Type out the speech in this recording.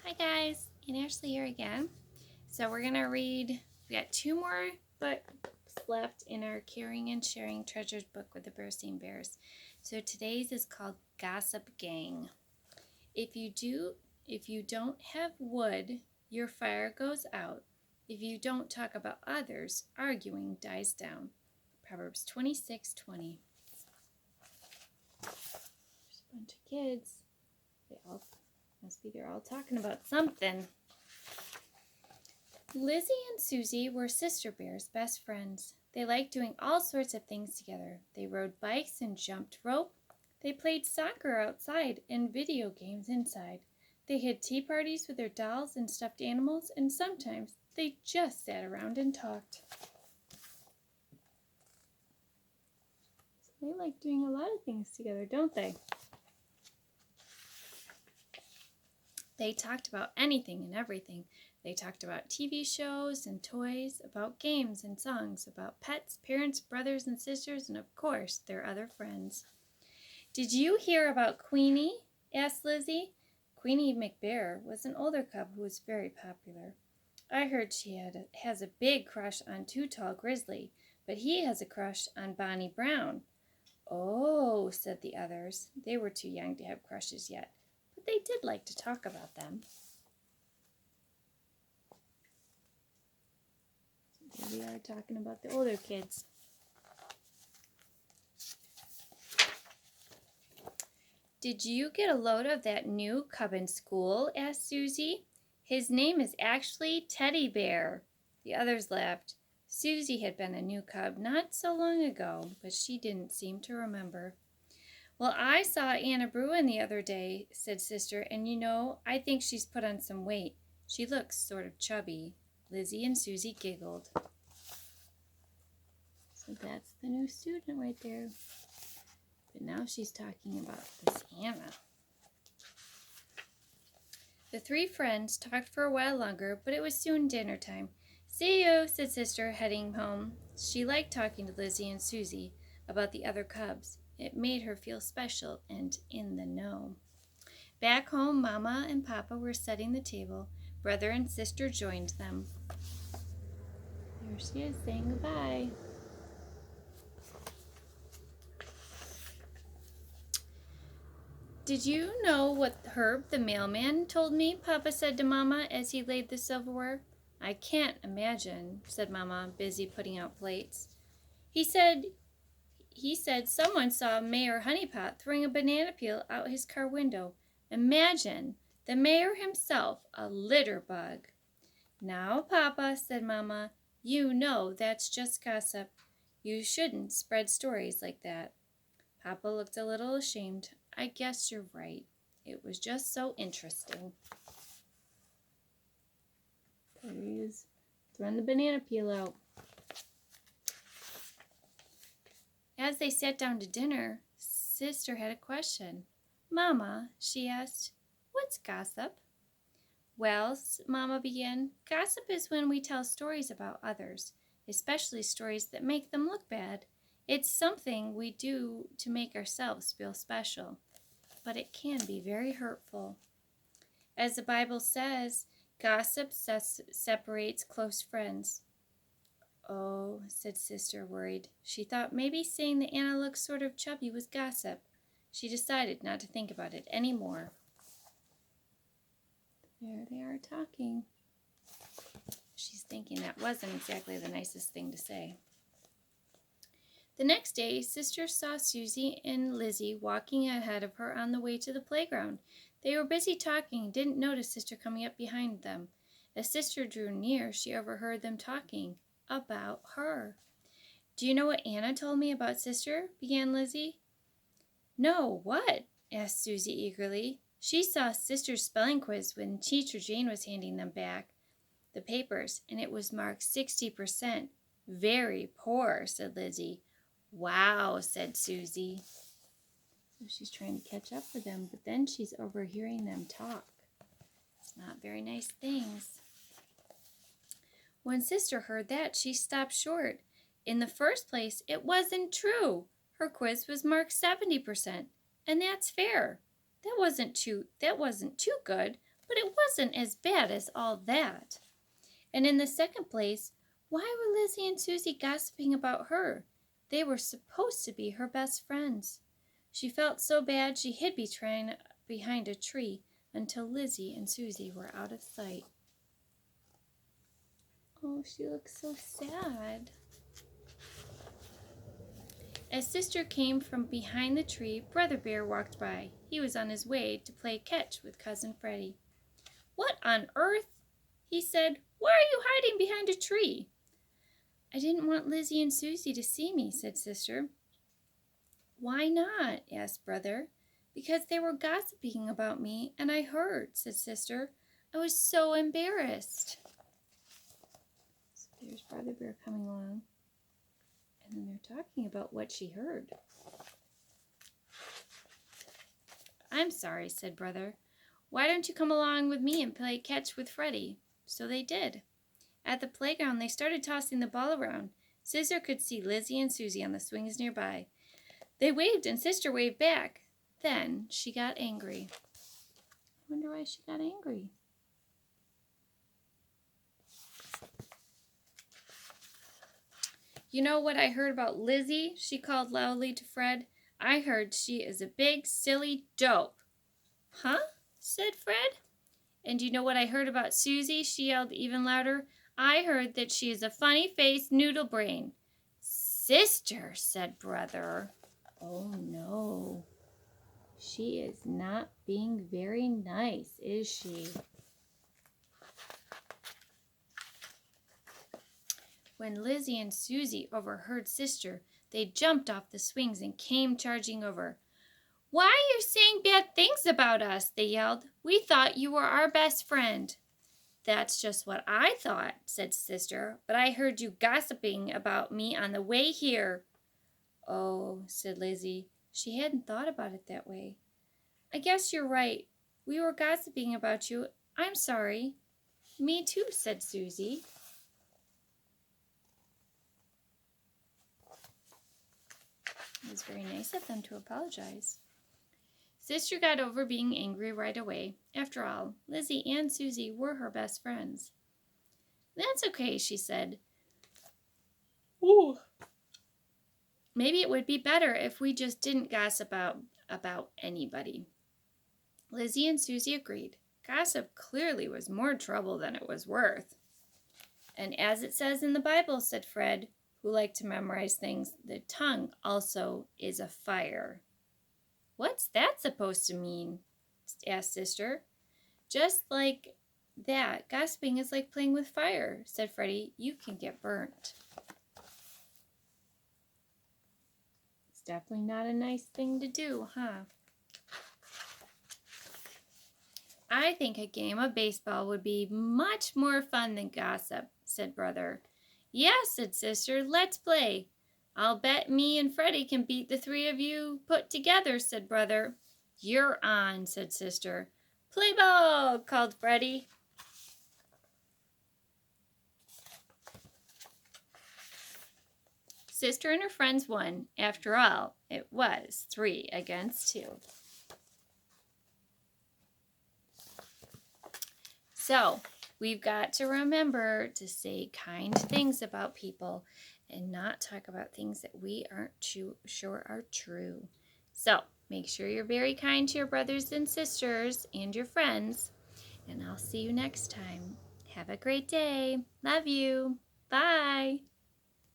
Hi guys, and Ashley here again. So we're gonna read, we got 2 more books left in our Caring and Sharing Treasures book with the Berenstain Bears. So today's is called Gossip Gang. If you don't have wood, your fire goes out. If you don't talk about others, arguing dies down. Proverbs 26:20. There's a bunch of kids. They're all talking about something. Lizzie and Susie were sister bears, best friends. They liked doing all sorts of things together. They rode bikes and jumped rope. They played soccer outside and video games inside. They had tea parties with their dolls and stuffed animals, and sometimes they just sat around and talked. So they like doing a lot of things together, don't they? They talked about anything and everything. They talked about TV shows and toys, about games and songs, about pets, parents, brothers and sisters, and of course, their other friends. "Did you hear about Queenie?" asked Lizzie. Queenie McBear was an older cub who was very popular. "I heard she has a big crush on Too Tall Grizzly, but he has a crush on Bonnie Brown." "Oh," said the others. They were too young to have crushes yet, but they did like to talk about them. Here we are talking about the older kids. "Did you get a load of that new cub in school?" asked Susie. "His name is actually Teddy Bear." The others laughed. Susie had been a new cub not so long ago, but she didn't seem to remember. "Well, I saw Anna Bruin the other day," said Sister, "and I think she's put on some weight. She looks sort of chubby." Lizzie and Susie giggled. So that's the new student right there. But now she's talking about this Anna. The 3 friends talked for a while longer, but it was soon dinner time. "See you," said Sister, heading home. She liked talking to Lizzie and Susie about the other cubs. It made her feel special and in the know. Back home, Mama and Papa were setting the table. Brother and Sister joined them. There she is, saying goodbye. "Did you know what Herb the mailman told me?" Papa said to Mama as he laid the silverware. "I can't imagine," said Mama, busy putting out plates. He said someone saw Mayor Honeypot throwing a banana peel out his car window. Imagine, the mayor himself, a litter bug." "Now, Papa," said Mama, "you know that's just gossip. You shouldn't spread stories like that." Papa looked a little ashamed. "I guess you're right. It was just so interesting." There he is, throwing the banana peel out. As they sat down to dinner, Sister had a question. "Mama," she asked, "what's gossip?" "Well," Mama began, "gossip is when we tell stories about others, especially stories that make them look bad. It's something we do to make ourselves feel special, but it can be very hurtful. As the Bible says, gossip separates close friends." "Oh," said Sister, worried. She thought maybe saying that Anna looked sort of chubby was gossip. She decided not to think about it any more. There they are talking. She's thinking that wasn't exactly the nicest thing to say. The next day, Sister saw Susie and Lizzie walking ahead of her on the way to the playground. They were busy talking and didn't notice Sister coming up behind them. As Sister drew near, she overheard them talking about her. "Do you know what Anna told me about Sister?" began Lizzie. "No, what?" asked Susie eagerly. "She saw Sister's spelling quiz when Teacher Jane was handing them back the papers, and it was marked 60%. Very poor," said Lizzie. "Wow," said Susie. So she's trying to catch up with them, but then she's overhearing them talk. It's not very nice things. When Sister heard that, she stopped short. In the first place, it wasn't true. Her quiz was marked 70%, and that's fair. That wasn't too good, but it wasn't as bad as all that. And in the second place, why were Lizzie and Susie gossiping about her? They were supposed to be her best friends. She felt so bad she hid behind a tree until Lizzie and Susie were out of sight. Oh, she looks so sad. As Sister came from behind the tree, Brother Bear walked by. He was on his way to play catch with Cousin Freddie. "What on earth?" he said. "Why are you hiding behind a tree?" "I didn't want Lizzie and Susie to see me," said Sister. "Why not?" asked Brother. "Because they were gossiping about me, and I heard," said Sister. "I was so embarrassed." So there's Brother Bear coming along, and then they're talking about what she heard. "I'm sorry," said Brother. "Why don't you come along with me and play catch with Freddie?" So they did. At the playground, they started tossing the ball around. Sister could see Lizzie and Susie on the swings nearby. They waved and Sister waved back. Then she got angry. I wonder why she got angry. "You know what I heard about Lizzie?" she called loudly to Fred. "I heard she is a big, silly dope." "Huh?" said Fred. "And you know what I heard about Susie?" she yelled even louder. "I heard that she is a funny-faced noodle brain." "Sister," said Brother. "Oh no, she is not being very nice, is she?" When Lizzie and Susie overheard Sister, they jumped off the swings and came charging over. "Why are you saying bad things about us?" they yelled. "We thought you were our best friend." "That's just what I thought," said Sister, "but I heard you gossiping about me on the way here." "Oh," said Lizzie. She hadn't thought about it that way. "I guess you're right. We were gossiping about you. I'm sorry." "Me too," said Susie. It was very nice of them to apologize. Sister got over being angry right away. After all, Lizzie and Susie were her best friends. "That's okay," she said. "Ooh. Maybe it would be better if we just didn't gossip about anybody." Lizzie and Susie agreed. Gossip clearly was more trouble than it was worth. "And as it says in the Bible," said Fred, who liked to memorize things, "the tongue also is a fire." "What's that supposed to mean?" asked Sister. "Just like that, gossiping is like playing with fire," said Freddie. "You can get burnt." It's definitely not a nice thing to do, huh? "I think a game of baseball would be much more fun than gossip," said Brother. "Yes," said Sister. "Let's play." "I'll bet me and Freddie can beat the three of you put together," said Brother. "You're on," said Sister. "Play ball," called Freddie. Sister and her friends won. After all, it was 3 against 2. So, we've got to remember to say kind things about people and not talk about things that we aren't sure are true. So, make sure you're very kind to your brothers and sisters and your friends. And I'll see you next time. Have a great day. Love you. Bye.